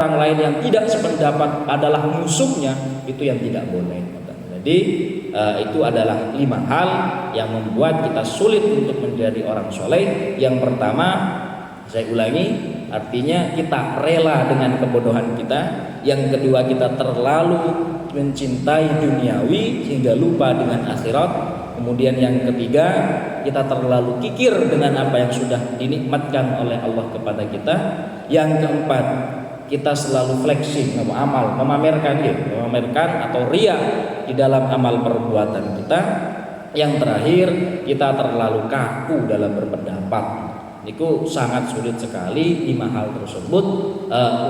orang lain yang tidak sependapat adalah musuhnya, itu yang tidak boleh. Jadi itu adalah 5 hal yang membuat kita sulit untuk menjadi orang soleh. Yang pertama, saya ulangi, artinya kita rela dengan kebodohan kita. Yang kedua, kita terlalu mencintai duniawi sehingga lupa dengan akhirat. Kemudian yang ketiga, kita terlalu kikir dengan apa yang sudah dinikmatkan oleh Allah kepada kita. Yang keempat, kita selalu flexing amal, memamerkan atau ria di dalam amal perbuatan kita. Yang terakhir, kita terlalu kaku dalam berpendapat. Itu sangat sulit sekali 5 hal tersebut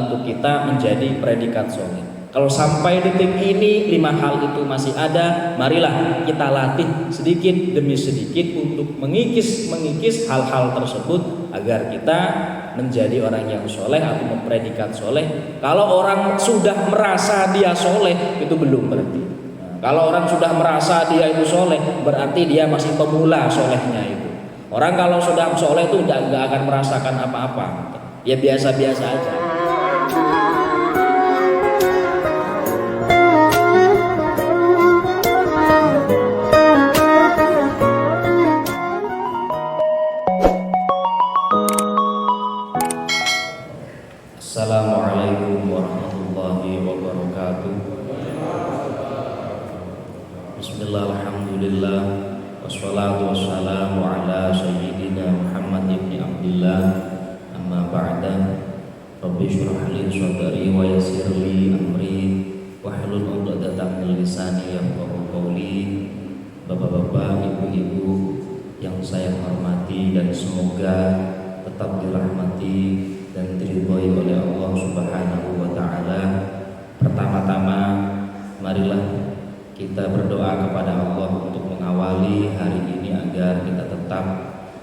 untuk kita menjadi predikat soleh. Kalau sampai detik ini 5 hal itu masih ada, marilah kita latih sedikit demi sedikit untuk mengikis hal-hal tersebut agar kita menjadi orang yang soleh atau mempredikat soleh. Kalau orang sudah merasa dia soleh, itu belum berarti. Kalau orang sudah merasa dia itu soleh, berarti dia masih pemula solehnya itu. Orang kalau sudah soleh itu nggak akan merasakan apa-apa, ya biasa-biasa aja. Assalamualaikum warahmatullahi wabarakatuh. Bismillah, alhamdulillah, wassalatu wassalamu ala sayyidina Muhammad ibn Abdillah, amma ba'da. Rabbi syrah li sadri wa yassir li amri wahlul 'uqdatam min lisani yafqahu qawli. Bapak-bapak, ibu-ibu yang saya hormati dan semoga tetap dirahmati dan diridhoi oleh Allah Subhanahu wa taala. Pertama-tama marilah kita berdoa kepada Allah untuk mengawali hari ini agar kita tetap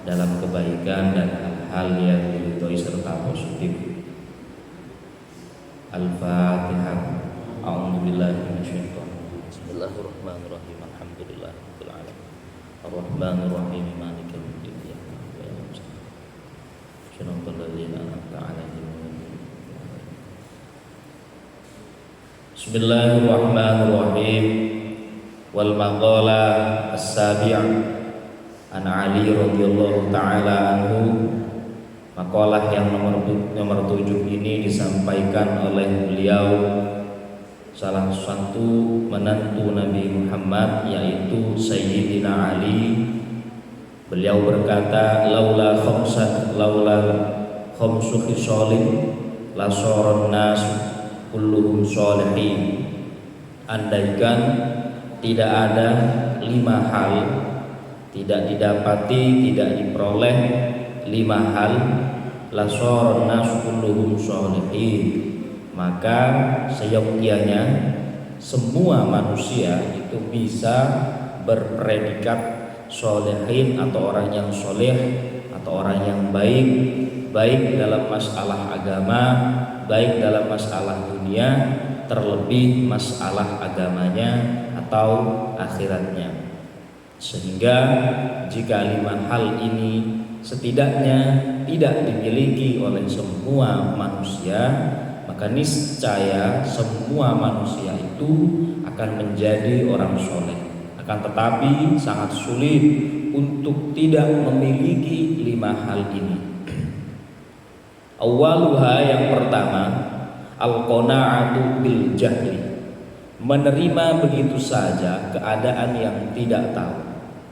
dalam kebaikan dan hal-hal yang diridhoi serta positif. Al-Fatihah. A'udzubillahi minasyaitonir. Bismillahirrahmanirrahim. Alhamdulillahirabbil alamin. Arrahmanir rahim. Maliki yaumiddin. Bismillahirrahmanirrahim. Wal maqala as-sabi' an Ali radhiyallahu taala anhu. Makalah yang nomor 7 ini disampaikan oleh beliau, salah satu menantu Nabi Muhammad, yaitu Sayyidina Ali. Beliau berkata, laula khamsu khisalin la saran nas kulluhum sholihin. Andaikan tidak ada 5 hal, tidak didapati, tidak diperoleh 5 hal, la saran nas kulluhum sholihin, maka seyogyanya semua manusia itu bisa berpredikat solehin atau orang yang soleh atau orang yang baik, baik dalam masalah agama, baik dalam masalah dunia, terlebih masalah agamanya atau akhiratnya. Sehingga jika 5 hal ini setidaknya tidak dimiliki oleh semua manusia, maka niscaya semua manusia itu akan menjadi orang soleh. Akan tetapi sangat sulit untuk tidak memiliki 5 hal ini. Awaluha, yang pertama, al-qana'atu bil jahli, menerima begitu saja keadaan yang tidak tahu.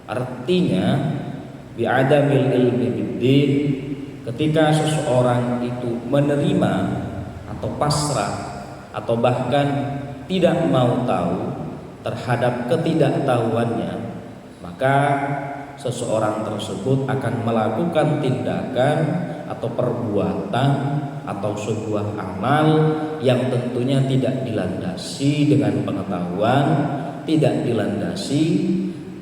Artinya bi'adamil ilmi biddin, ketika seseorang itu menerima atau pasrah atau bahkan tidak mau tahu terhadap ketidaktahuannya, maka seseorang tersebut akan melakukan tindakan atau perbuatan atau sebuah amal yang tentunya tidak dilandasi dengan pengetahuan, tidak dilandasi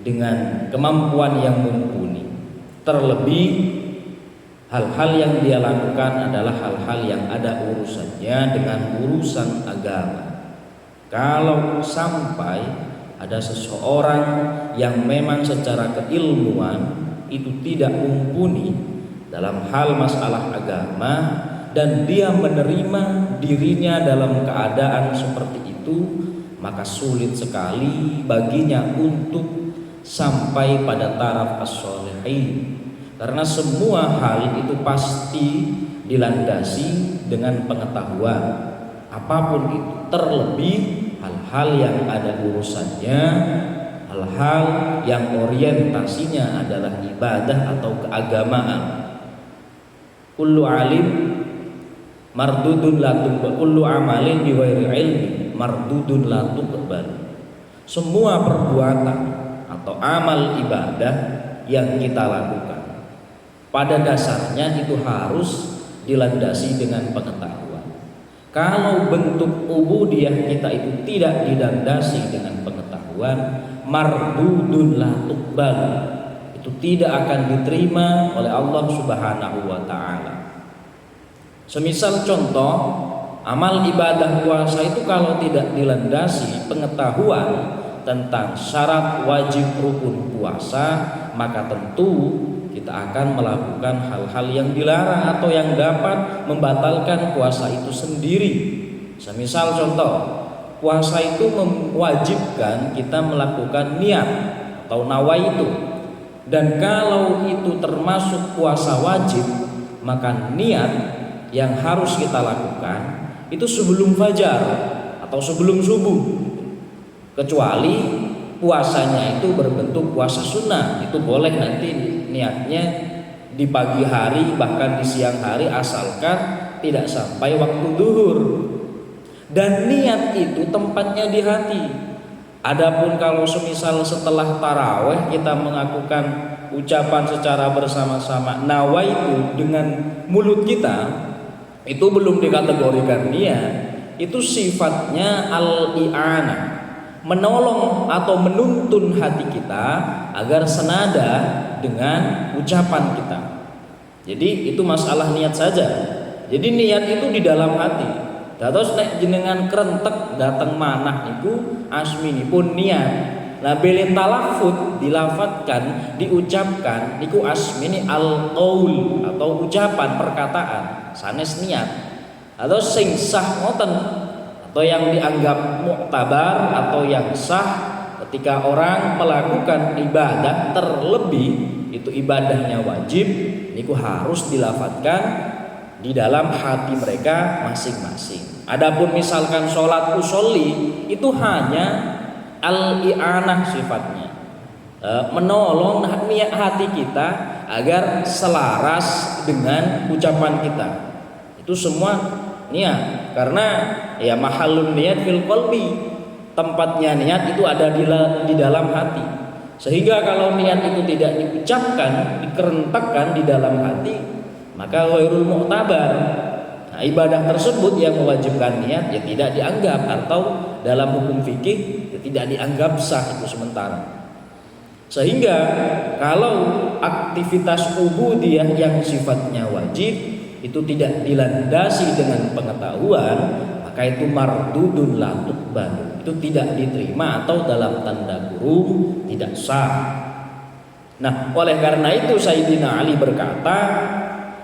dengan kemampuan yang mumpuni. Terlebih hal-hal yang dia lakukan adalah hal-hal yang ada urusannya dengan urusan agama. Kalau sampai ada seseorang yang memang secara keilmuan itu tidak mumpuni dalam hal masalah agama dan dia menerima dirinya dalam keadaan seperti itu, maka sulit sekali baginya untuk sampai pada taraf as-sholihin. Karena semua hal itu pasti dilandasi dengan pengetahuan, apapun itu, terlebih hal-hal yang ada urusannya, hal-hal yang orientasinya adalah ibadah atau keagamaan. Kullu alim mardudun la tuqbal, kullu amalin bi ghairi ilmi mardudun la tuqbal. Semua perbuatan atau amal ibadah yang kita lakukan pada dasarnya itu harus dilandasi dengan pengetahuan. Kalau bentuk ubudiyah kita itu tidak dilandasi dengan pengetahuan, mardudun la tuqbal, itu tidak akan diterima oleh Allah Subhanahu wa taala. Semisal contoh, amal ibadah puasa itu kalau tidak dilandasi pengetahuan tentang syarat wajib rukun puasa, maka tentu kita akan melakukan hal-hal yang dilarang atau yang dapat membatalkan puasa itu sendiri. Semisal contoh, puasa itu mewajibkan kita melakukan niat atau nawaitu. Dan kalau itu termasuk puasa wajib, maka niat yang harus kita lakukan itu sebelum fajar atau sebelum subuh. Kecuali puasanya itu berbentuk puasa sunnah, itu boleh nanti niatnya di pagi hari bahkan di siang hari asalkan tidak sampai waktu duhur. Dan niat itu tempatnya di hati. Adapun kalau semisal setelah taraweh kita melakukan ucapan secara bersama-sama nawaitu dengan mulut kita, itu belum dikategorikan niat. Itu sifatnya al-i'anah, menolong atau menuntun hati kita agar senada dengan ucapan kita. Jadi itu masalah niat saja. Jadi niat itu di dalam hati. Dados nek jenengan krentek datang manah niku asminipun niat. Nah bilin talaffuz dilafatkan, diucapkan niku asmini al-qaul atau ucapan perkataan sanes niat. Atau sing sah ngoten atau yang dianggap muktabar atau yang sah ketika orang melakukan ibadah, terlebih itu ibadahnya wajib, niku harus dilafatkan di dalam hati mereka masing-masing. Adapun misalkan sholat usolli itu hanya al-i'anah sifatnya, menolong hati kita agar selaras dengan ucapan kita. Itu semua niat, karena ya mahallun niat fil qalbi, tempatnya niat itu ada di dalam hati. Sehingga kalau niat itu tidak diucapkan, dikerentakkan di dalam hati, maka ghairul mu'tabar. Nah, ibadah tersebut yang mewajibkan niat ya tidak dianggap, atau dalam hukum fikih ya tidak dianggap sah itu sementara. Sehingga kalau aktivitas ubudiyah yang sifatnya wajib itu tidak dilandasi dengan pengetahuan, maka itu mardudun la tuqbal, itu tidak diterima atau dalam tanda kurung tidak sah. Nah, oleh karena itu Sayyidina Ali berkata,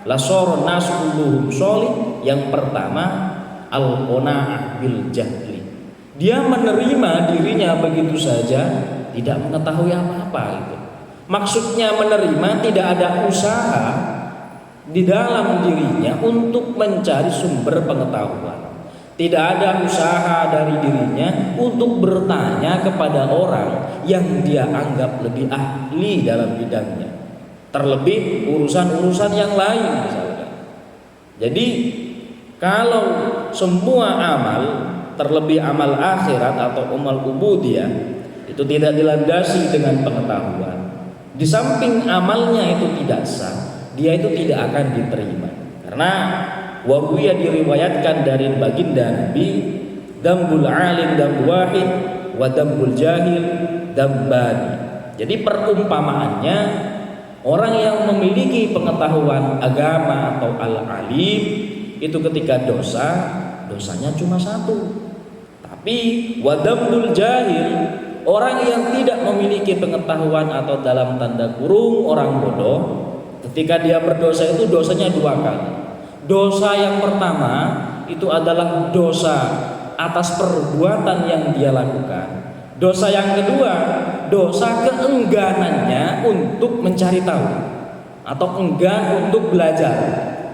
la soro nasu kulluhum sholih. Yang pertama al-qanaah bil jahli, dia menerima dirinya begitu saja, tidak mengetahui apa-apa itu. Maksudnya menerima, tidak ada usaha di dalam dirinya untuk mencari sumber pengetahuan. Tidak ada usaha dari dirinya untuk bertanya kepada orang yang dia anggap lebih ahli dalam bidangnya, terlebih urusan-urusan yang lain misalkan. Jadi kalau semua amal, terlebih amal akhirat atau amal ubudiyah, itu tidak dilandasi dengan pengetahuan, di samping amalnya itu tidak sah, dia itu tidak akan diterima. Karena wahwiyah diriwayatkan dari baginda Nabi, dambul alim dambu wahid wa dambul jahil dambani. Jadi perumpamaannya, orang yang memiliki pengetahuan agama atau al-alim itu ketika dosanya cuma satu. Tapi wadamul jahil, orang yang tidak memiliki pengetahuan atau dalam tanda kurung orang bodoh, ketika dia berdosa itu dosanya dua kali. Dosa yang pertama itu adalah dosa atas perbuatan yang dia lakukan. Dosa yang kedua, dosa keengganannya untuk mencari tahu atau enggan untuk belajar.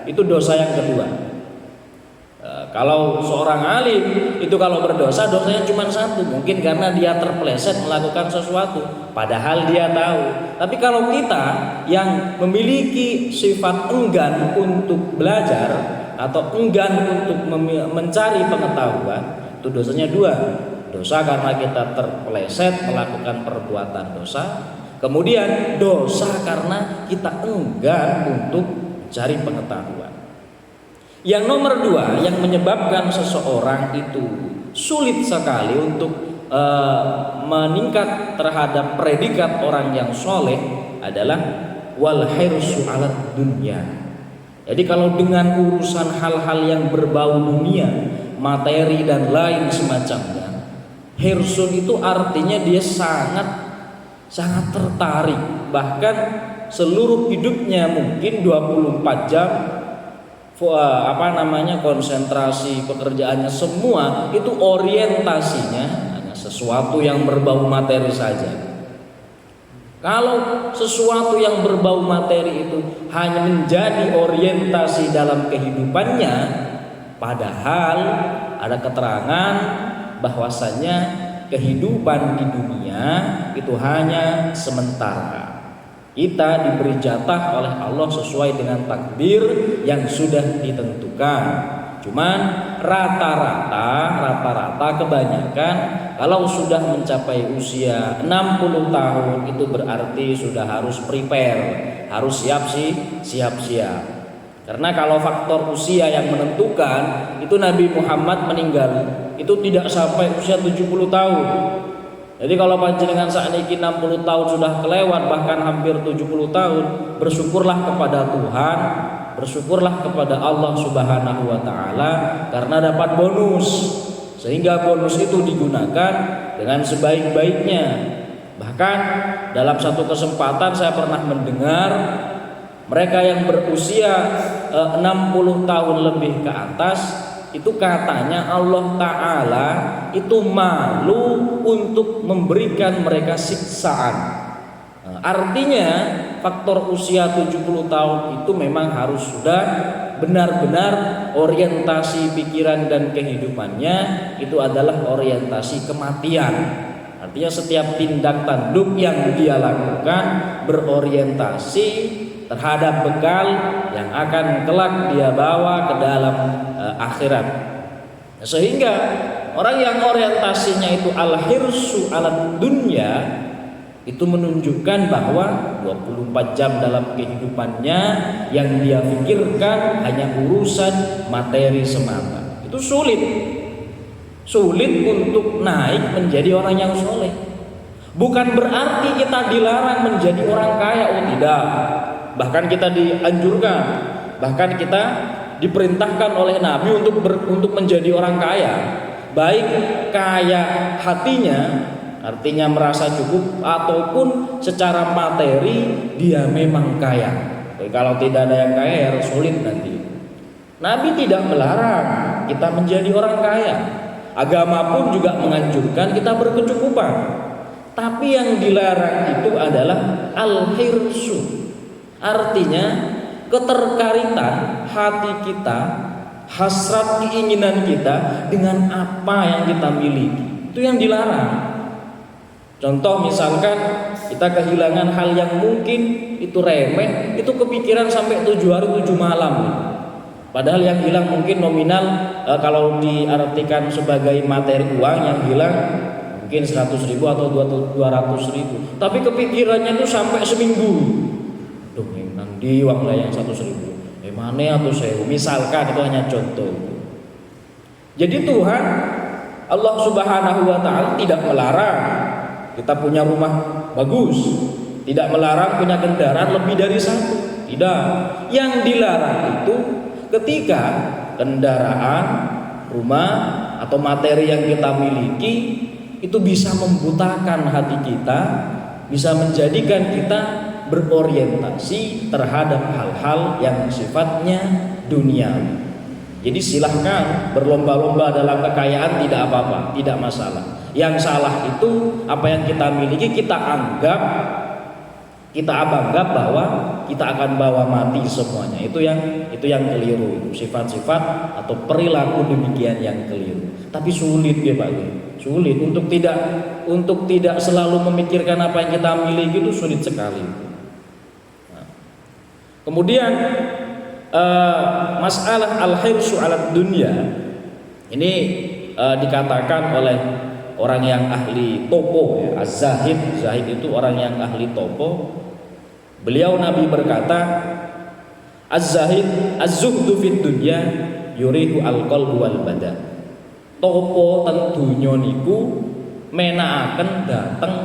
Itu dosa yang kedua. Kalau seorang alim itu kalau berdosa, dosanya cuma satu, mungkin karena dia terpeleset melakukan sesuatu padahal dia tahu. Tapi kalau kita yang memiliki sifat enggan untuk belajar atau enggan untuk mencari pengetahuan, itu dosanya dua. Dosa karena kita terpeleset melakukan perbuatan dosa, kemudian dosa karena kita enggan untuk mencari pengetahuan. Yang nomor dua yang menyebabkan seseorang itu sulit sekali untuk meningkat terhadap predikat orang yang soleh adalah wal hirsu 'alad dunya. Jadi kalau dengan urusan hal-hal yang berbau dunia, materi dan lain semacamnya, hirsun itu artinya dia sangat tertarik, bahkan seluruh hidupnya mungkin 24 jam konsentrasi pekerjaannya semua itu orientasinya hanya sesuatu yang berbau materi saja. Kalau sesuatu yang berbau materi itu hanya menjadi orientasi dalam kehidupannya, padahal ada keterangan bahwasanya kehidupan di dunia itu hanya sementara. Kita diberi jatah oleh Allah sesuai dengan takdir yang sudah ditentukan. Cuman rata-rata kebanyakan kalau sudah mencapai usia 60 tahun itu berarti sudah harus prepare, harus siap. Karena kalau faktor usia yang menentukan, itu Nabi Muhammad meninggal itu tidak sampai usia 70 tahun. Jadi kalau panjenengan sakniki 60 tahun sudah kelewat, bahkan hampir 70 tahun, bersyukurlah kepada Tuhan, bersyukurlah kepada Allah Subhanahu wa taala karena dapat bonus. Sehingga bonus itu digunakan dengan sebaik-baiknya. Bahkan dalam satu kesempatan saya pernah mendengar mereka yang berusia 60 tahun lebih ke atas itu katanya Allah Ta'ala itu malu untuk memberikan mereka siksaan. Artinya faktor usia 70 tahun itu memang harus sudah benar-benar orientasi pikiran dan kehidupannya itu adalah orientasi kematian. Artinya setiap tindak tanduk yang dia lakukan berorientasi terhadap bekal yang akan kelak dia bawa ke dalam akhirat. Sehingga orang yang orientasinya itu al-hirsu 'alad dunya itu menunjukkan bahwa 24 jam dalam kehidupannya yang dia pikirkan hanya urusan materi semata. Itu sulit untuk naik menjadi orang yang soleh. Bukan berarti kita dilarang menjadi orang kaya, oh tidak. Bahkan kita dianjurkan, bahkan kita diperintahkan oleh Nabi untuk menjadi orang kaya. Baik kaya hatinya, artinya merasa cukup, ataupun secara materi dia memang kaya. Jadi kalau tidak ada yang kaya ya sulit nanti. Nabi tidak melarang kita menjadi orang kaya. Agama pun juga menganjurkan kita berkecukupan. Tapi yang dilarang itu adalah al-hirsu. Artinya keterkaitan hati kita, hasrat keinginan kita dengan apa yang kita miliki. Itu yang dilarang. Contoh misalkan kita kehilangan hal yang mungkin itu remeh, itu kepikiran sampai 7 hari 7 malam. Padahal yang hilang mungkin nominal kalau diartikan sebagai materi uang yang hilang mungkin 100.000 atau 200.000. Tapi kepikirannya itu sampai seminggu. Duh, nanti uang lah yang 100.000. Mana atau saya? Misalkan itu hanya contoh. Jadi Tuhan Allah Subhanahu wa taala tidak melarang kita punya rumah bagus, tidak melarang punya kendaraan lebih dari satu. Tidak. Yang dilarang itu ketika kendaraan, rumah atau materi yang kita miliki itu bisa membutakan hati kita, bisa menjadikan kita berorientasi terhadap hal-hal yang sifatnya duniawi. Jadi silahkan berlomba-lomba dalam kekayaan, tidak apa-apa, tidak masalah. Yang salah itu apa yang kita miliki kita anggap bahwa kita akan bawa mati semuanya. Itu yang keliru. Sifat-sifat atau perilaku demikian yang keliru. Tapi sulit ya Pak. Sulit untuk tidak selalu memikirkan apa yang kita miliki, itu sulit sekali. Nah, kemudian masalah al-hirsu 'ala dunya ini dikatakan oleh orang yang ahli topo ya, az-zahid. Zahid itu orang yang ahli topo. Beliau Nabi berkata, az-zahid az-zuhdu fid dunya yurihu al-qalbu wal badan. Topo tentunya niku menaaken dateng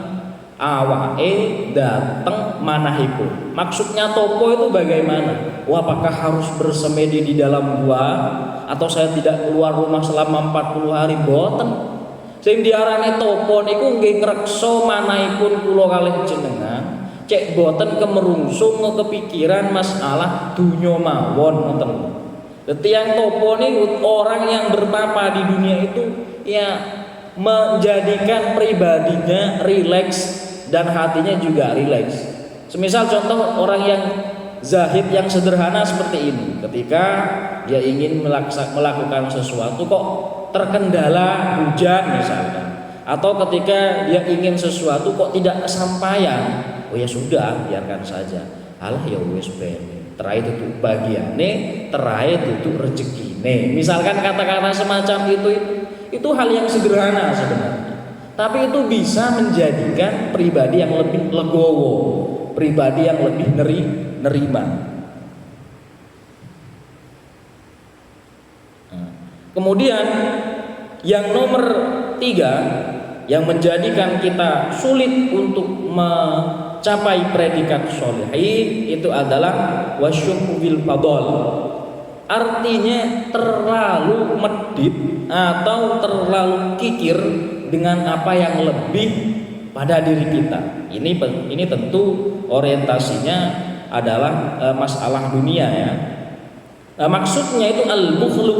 awake, dateng manahipun. Maksudnya topo itu bagaimana? Apakah harus bersemedi di dalam gua atau saya tidak keluar rumah selama 40 hari? Boten. Sing diarani topo niku nggih ngreksa manahipun kula kalih jenengan. Cek boten kemerungsung kepikiran masalah dunya mawon ngoten. Tiyang topo niku orang yang bertapa di dunia itu ya menjadikan pribadinya rileks dan hatinya juga rileks. Semisal contoh orang yang zahid yang sederhana seperti ini, ketika dia ingin melakukan sesuatu kok terkendala hujan misalkan, atau ketika dia ingin sesuatu kok tidak kesampaian, oh ya sudah, biarkan saja. Alah ya wis ben. Terakhir itu bagiane, terakhir itu rezekine. Misalkan kata-kata semacam itu hal yang sederhana sebenarnya. Tapi itu bisa menjadikan pribadi yang lebih legowo, pribadi yang lebih nerima. Kemudian yang nomor 3 yang menjadikan kita sulit untuk mencapai predikat sholihin itu adalah wasyuku bil fadol. Artinya terlalu medit atau terlalu kikir dengan apa yang lebih pada diri kita. Ini tentu orientasinya adalah masalah dunia ya. Maksudnya itu al-bukhlu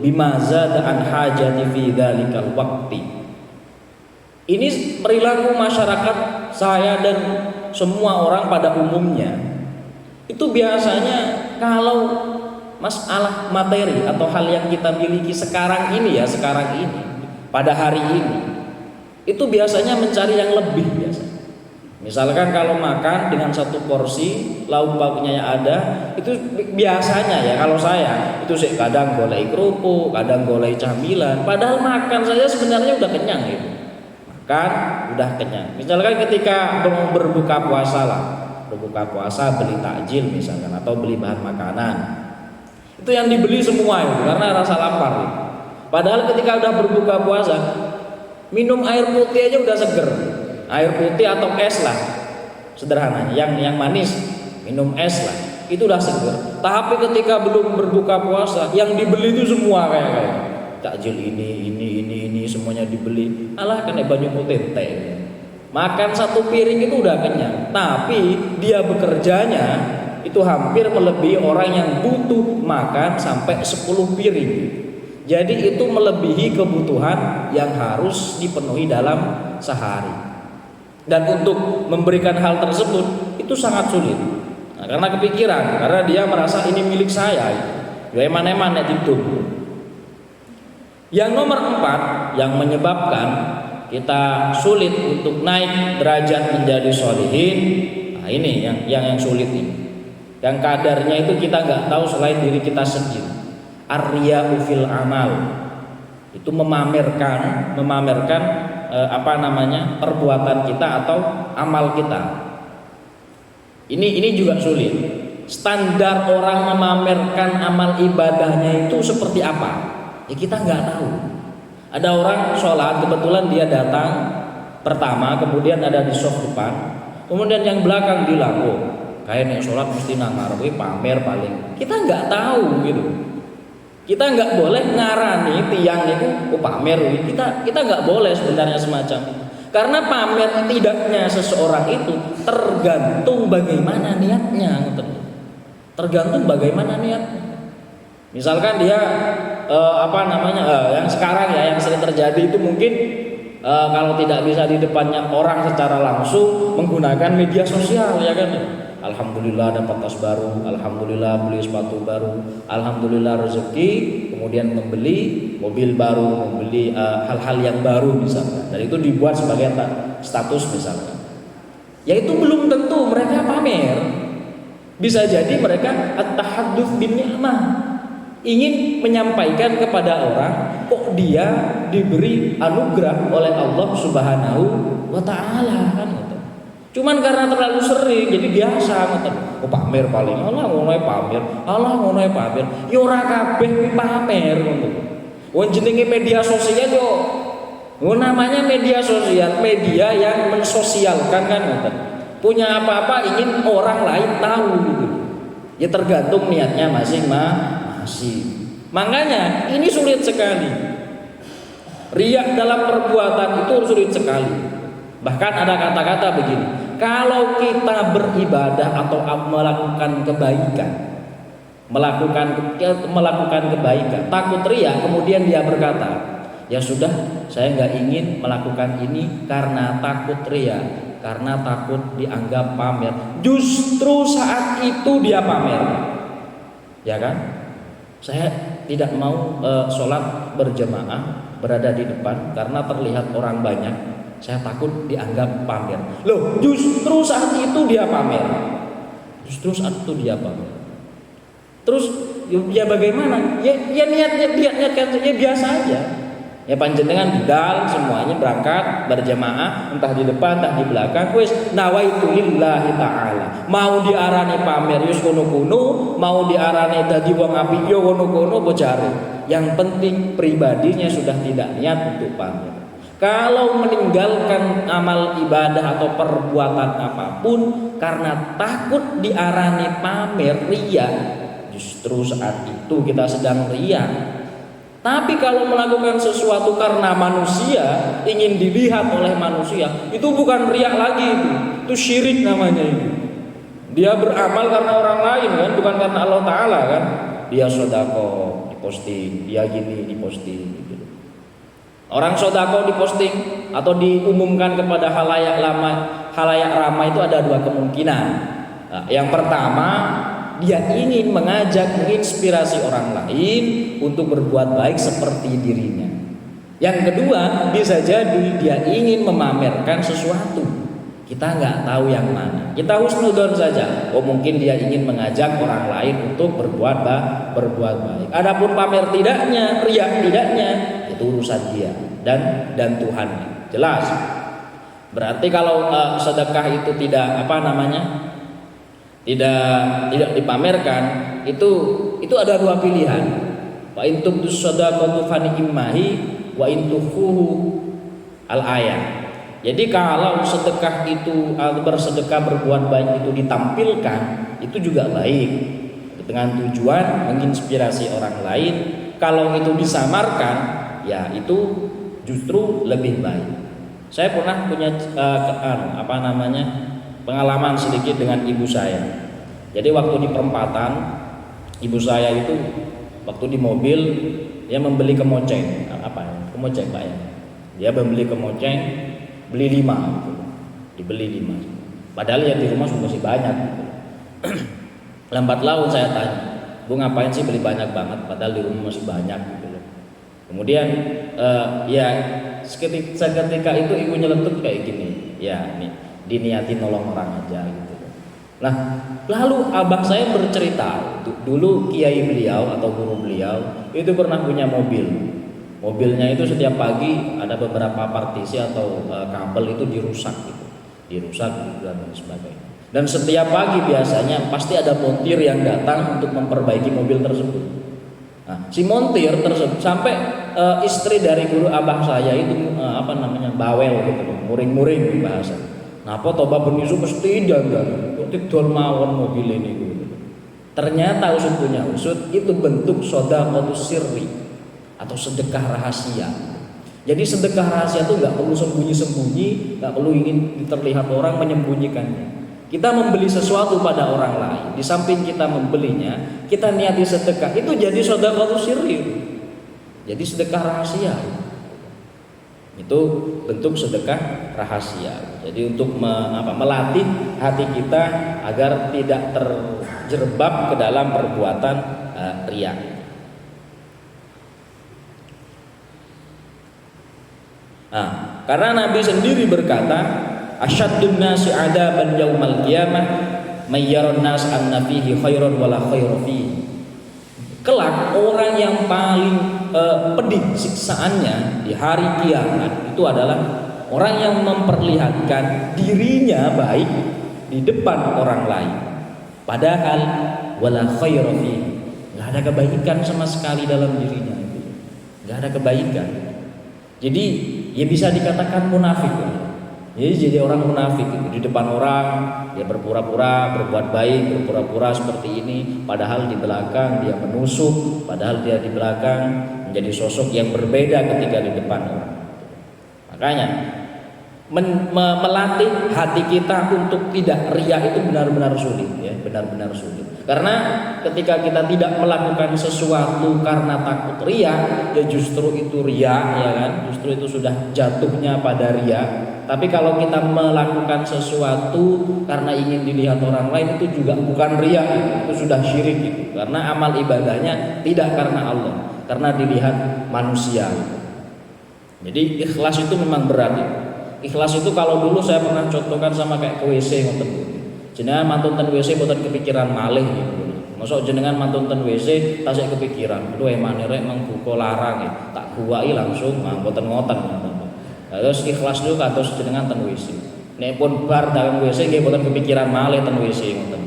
bima zada an hajati fi dzalikal waqti. Ini perilaku masyarakat saya dan semua orang pada umumnya. Itu biasanya kalau masalah materi atau hal yang kita miliki sekarang ini pada hari ini, itu biasanya mencari yang lebih biasa. Misalkan kalau makan dengan satu porsi lauk pauknya yang ada, itu biasanya ya kalau saya itu sih kadang golek kerupuk, kadang golek camilan, padahal makan saja sebenarnya udah kenyang gitu. Makan udah kenyang. Misalkan ketika mau berbuka puasa beli takjil misalkan atau beli bahan makanan, itu yang dibeli semua itu karena rasa lapar gitu. Padahal ketika udah berbuka puasa, minum air putih aja udah seger. Air putih atau es lah, sederhananya. Yang manis, minum es lah, itu udah seger. Tapi ketika belum berbuka puasa, yang dibeli itu semua kayak takjil ini semuanya dibeli. Alah kan banyak putih teh. Makan satu piring itu udah kenyang. Tapi dia bekerjanya itu hampir melebihi orang yang butuh makan sampai 10 piring. Jadi itu melebihi kebutuhan yang harus dipenuhi dalam sehari. Dan untuk memberikan hal tersebut itu sangat sulit. Nah, karena kepikiran, karena dia merasa ini milik saya. Ya eman-eman itu. Yang nomor 4 yang menyebabkan kita sulit untuk naik derajat menjadi sholihin. Nah, ini yang sulit ini. Yang kadarnya itu kita nggak tahu selain diri kita sendiri. Ar-riya'u fil amal. Itu memamerkan perbuatan kita atau amal kita. Ini juga sulit. Standar orang memamerkan amal ibadahnya itu seperti apa? Ya kita nggak tahu. Ada orang sholat kebetulan dia datang pertama, kemudian ada di soft depan, kemudian yang belakang bilang, oh kayaknya sholat mesti nangarwi pamer paling. Kita nggak tahu gitu. Kita nggak boleh ngarani tiang itu pamer. Kita nggak boleh sebenarnya semacam itu. Karena pamer tidaknya seseorang itu tergantung bagaimana niatnya. Tergantung bagaimana niatnya. Misalkan dia yang sekarang ya yang sering terjadi itu mungkin kalau tidak bisa di depannya orang secara langsung menggunakan media sosial ya kan. Alhamdulillah dapat tas baru, alhamdulillah beli sepatu baru, alhamdulillah rezeki, kemudian membeli mobil baru, membeli hal-hal yang baru misalkan. Dan itu dibuat sebagai status misalkan. Ya itu belum tentu mereka pamer. Bisa jadi mereka at-tahadduts bin ni'mah, ingin menyampaikan kepada orang kok dia diberi anugerah oleh Allah Subhanahu wa taala kan gitu. Cuman karena terlalu sering jadi biasa gitu. Oh pamer paling Allah ngono pamer, Allah ngono pamer. Ya ora kabeh pamer ngono. Wong jenenge media sosial yo namanya media sosial, media yang mensosialkan kan gitu. Punya apa-apa ingin orang lain tahu gitu. Ya tergantung niatnya masing-masing. Makanya ini sulit sekali. Riya dalam perbuatan itu sulit sekali. Bahkan ada kata-kata begini, kalau kita beribadah atau melakukan kebaikan, takut riya, kemudian dia berkata, ya sudah, saya nggak ingin melakukan ini karena takut riya, karena takut dianggap pamer. Justru saat itu dia pamer, ya kan? Saya tidak mau sholat berjamaah berada di depan karena terlihat orang banyak. Saya takut dianggap pamer. Loh, justru saat itu dia pamer. Terus ya bagaimana? Ya niatnya ya biasa aja. Ya panjenengan budal semuanya berangkat berjamaah entah di depan entah di belakang wis nawaitu lillahi taala. Mau diarani pamer yus kono-kono, mau diarani dadi wong apik yo kono-kono bocare. Yang penting pribadinya sudah tidak niat untuk pamer. Kalau meninggalkan amal ibadah atau perbuatan apapun karena takut diarani pamer riya, justru saat itu kita sedang riya. Tapi kalau melakukan sesuatu karena manusia, ingin dilihat oleh manusia, itu bukan riya lagi itu syirik namanya itu. Dia beramal karena orang lain kan, bukan karena Allah Ta'ala kan. Dia sedekah diposting, dia gini diposting gitu. Orang sedekah diposting atau diumumkan kepada halayak ramai itu ada dua kemungkinan. Nah, yang pertama, dia ingin mengajak, menginspirasi orang lain untuk berbuat baik seperti dirinya. Yang kedua, bisa jadi dia ingin memamerkan sesuatu. Kita nggak tahu yang mana. Kita husnudzon saja. Oh mungkin dia ingin mengajak orang lain untuk berbuat baik. Adapun pamer tidaknya, riya tidaknya, itu urusan dia dan Tuhannya. Jelas. Berarti kalau sedekah itu tidak tidak dipamerkan, itu ada dua pilihan. Wa in tubdus shadaqatu fa ni'mahi wa in tukhfuhu al-ayah. Jadi kalau sedekah itu bersedekah berbuat baik itu ditampilkan, itu juga baik dengan tujuan menginspirasi orang lain. Kalau itu disamarkan, ya itu justru lebih baik. Saya pernah punya pengalaman sedikit dengan ibu saya. Jadi waktu di perempatan, ibu saya itu waktu di mobil dia membeli kemoceng, kemoceng Pak ya. Dia membeli kemoceng, beli 5 gitu. Dibeli 5. Padahal ya di rumah masih banyak gitu. Lambat laun saya tanya, "Bu ngapain sih beli banyak banget padahal di rumah masih banyak?" gitu. Kemudian seketika itu ibu nyeletuk kayak gini, ya nih diniatin nolong orang aja gitu. Nah, lalu abah saya bercerita, dulu kiai beliau atau guru beliau itu pernah punya mobil. Mobilnya itu setiap pagi ada beberapa partisi atau kabel itu dirusak dan sebagainya. Dan setiap pagi biasanya pasti ada montir yang datang untuk memperbaiki mobil tersebut. Nah, si montir tersebut sampai istri dari guru abah saya itu bawel gitu, muring-muring bahasa. Napa toba benisu mesti jangan didol mawon mobil ini gitu. Ternyata usut punya usut itu bentuk shadaqatus sirri atau sedekah rahasia. Jadi sedekah rahasia itu nggak perlu sembunyi-sembunyi, nggak perlu ingin terlihat orang menyembunyikannya. Kita membeli sesuatu pada orang lain, di samping kita membelinya, kita niati sedekah, itu jadi sedekah sirri. Jadi sedekah rahasia. Itu bentuk sedekah rahasia. Jadi untuk melatih hati kita agar tidak terjerembab ke dalam perbuatan riya. Nah, karena Nabi sendiri berkata, asyaddun nasi adaban yaumal qiyamah may yaran nas anna fihi khairan wala khaira fihi. Kelak orang yang paling pedih siksaannya di hari kiamat itu adalah orang yang memperlihatkan dirinya baik di depan orang lain, padahal wala khaira fihi, nggak ada kebaikan sama sekali dalam dirinya itu, nggak ada kebaikan. Jadi ya bisa dikatakan munafik. Jadi orang munafik di depan orang dia berpura-pura berbuat baik, berpura-pura seperti ini, padahal di belakang dia menusuk, padahal dia di belakang menjadi sosok yang berbeda ketika di depan orang. Makanya melatih hati kita untuk tidak riya itu benar-benar sulit, ya, benar-benar sulit. Karena ketika kita tidak melakukan sesuatu karena takut riya, ya justru itu riya, ya kan? Justru itu sudah jatuhnya pada riya. Tapi kalau kita melakukan sesuatu karena ingin dilihat orang lain, itu juga bukan riya, itu sudah syirik gitu. Karena amal ibadahnya tidak karena Allah, karena dilihat manusia. Jadi ikhlas itu memang berat ya. Ikhlas itu kalau dulu saya pernah contohkan sama kayak ke WC ngoten. Jenengan mantun ten WC boten kepikiran malih gitu. Mosok jenengan mantun ten WC tasik kepikiran, "Duh emane rek mangbuka larang ya, tak guwaki langsung mboten ngoten." Terus ikhlas dulu kados jenengan ten WC. Nek pun bar dalam WC nggih boten kepikiran malih ten WC ngoten.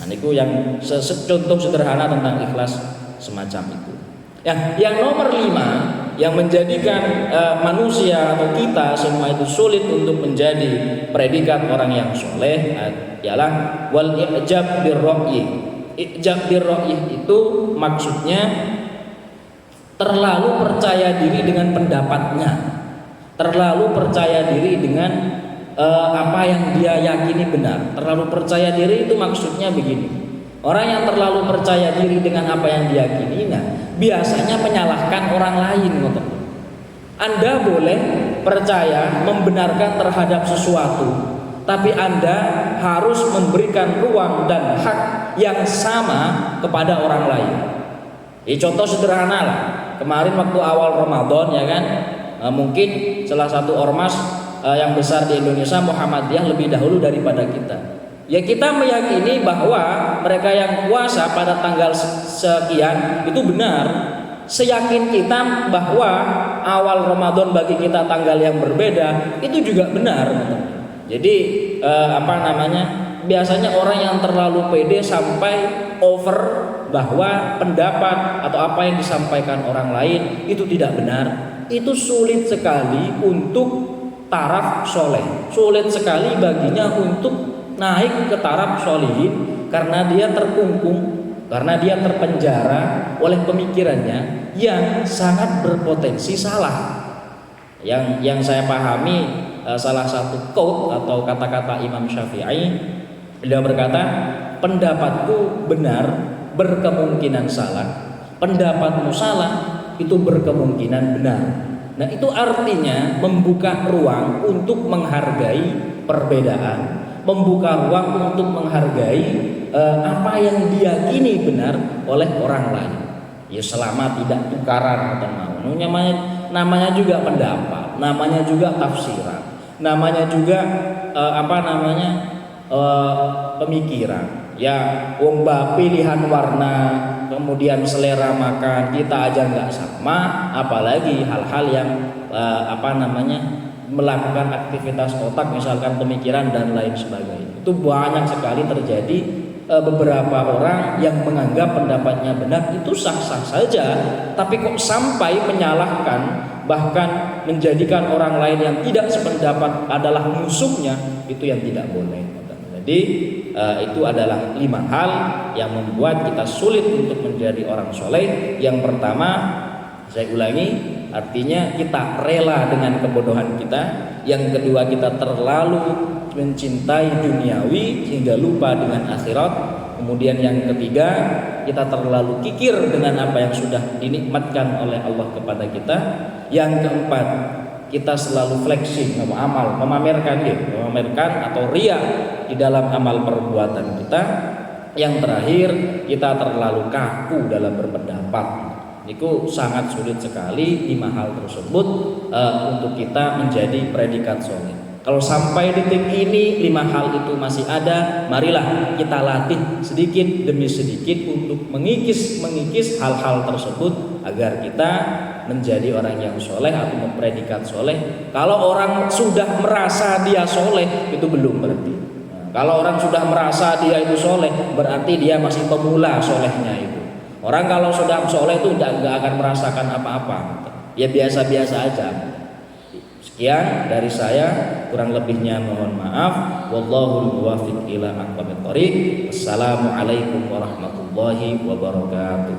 Nah niku yang contoh sederhana tentang ikhlas semacam itu. Yang nomor 5 yang menjadikan manusia atau kita semua itu sulit untuk menjadi predikat orang yang soleh ialah wal i'jab birra'yi. I'jab birra'yi itu maksudnya terlalu percaya diri dengan pendapatnya, terlalu percaya diri dengan apa yang dia yakini benar. Terlalu percaya diri itu maksudnya begini. Orang yang terlalu percaya diri dengan apa yang diyakini, biasanya menyalahkan orang lain. Anda boleh percaya membenarkan terhadap sesuatu, tapi Anda harus memberikan ruang dan hak yang sama kepada orang lain. Contoh sederhana lah, kemarin waktu awal Ramadan ya kan, mungkin salah satu ormas yang besar di Indonesia, Muhammadiyah, lebih dahulu daripada kita. Ya kita meyakini bahwa mereka yang puasa pada tanggal sekian itu benar. Seyakin kita bahwa awal Ramadan bagi kita tanggal yang berbeda itu juga benar. Jadi biasanya orang yang terlalu pede sampai over bahwa pendapat atau apa yang disampaikan orang lain itu tidak benar. Itu sulit sekali untuk taraf soleh. Sulit sekali baginya untuk naik ke taraf sholihin karena dia terkungkung, karena dia terpenjara oleh pemikirannya yang sangat berpotensi salah. Yang saya pahami salah satu quote atau kata-kata Imam Syafi'i, beliau berkata, pendapatku benar berkemungkinan salah, pendapatmu salah itu berkemungkinan benar. Nah itu artinya membuka ruang untuk menghargai perbedaan, membuka ruang untuk menghargai apa yang diyakini benar oleh orang lain. Ya selama tidak tukaran atau mau. Namanya juga pendapat, namanya juga tafsiran, namanya juga pemikiran. Ya wong pilihan warna, kemudian selera makan kita aja nggak sama, apalagi hal-hal yang melakukan aktivitas otak, misalkan pemikiran dan lain sebagainya. Itu banyak sekali terjadi beberapa orang yang menganggap pendapatnya benar itu sah-sah saja, tapi kok sampai menyalahkan, bahkan menjadikan orang lain yang tidak sependapat adalah musuhnya, itu yang tidak boleh. Jadi itu adalah 5 hal yang membuat kita sulit untuk menjadi orang soleh. Yang pertama, saya ulangi, artinya kita rela dengan kebodohan kita. Yang kedua, kita terlalu mencintai duniawi sehingga lupa dengan akhirat. Kemudian yang ketiga, kita terlalu kikir dengan apa yang sudah dinikmatkan oleh Allah kepada kita. Yang keempat, kita selalu flexing amal, memamerkan atau ria di dalam amal perbuatan kita. Yang terakhir, kita terlalu kaku dalam berpendapat. Itu sangat sulit sekali 5 hal tersebut untuk kita menjadi predikat soleh. Kalau sampai detik ini 5 hal itu masih ada, marilah kita latih sedikit demi sedikit untuk mengikis hal-hal tersebut agar kita menjadi orang yang soleh atau mempredikat soleh. Kalau orang sudah merasa dia soleh, itu belum berarti. Kalau orang sudah merasa dia itu soleh, berarti dia masih pemula solehnya itu. Orang kalau sudah soleh itu nggak akan merasakan apa-apa, ya biasa-biasa aja. Sekian dari saya, kurang lebihnya mohon maaf. Wallahul muwaffiq ila aqwamit thoriq. Assalamualaikum warahmatullahi wabarakatuh.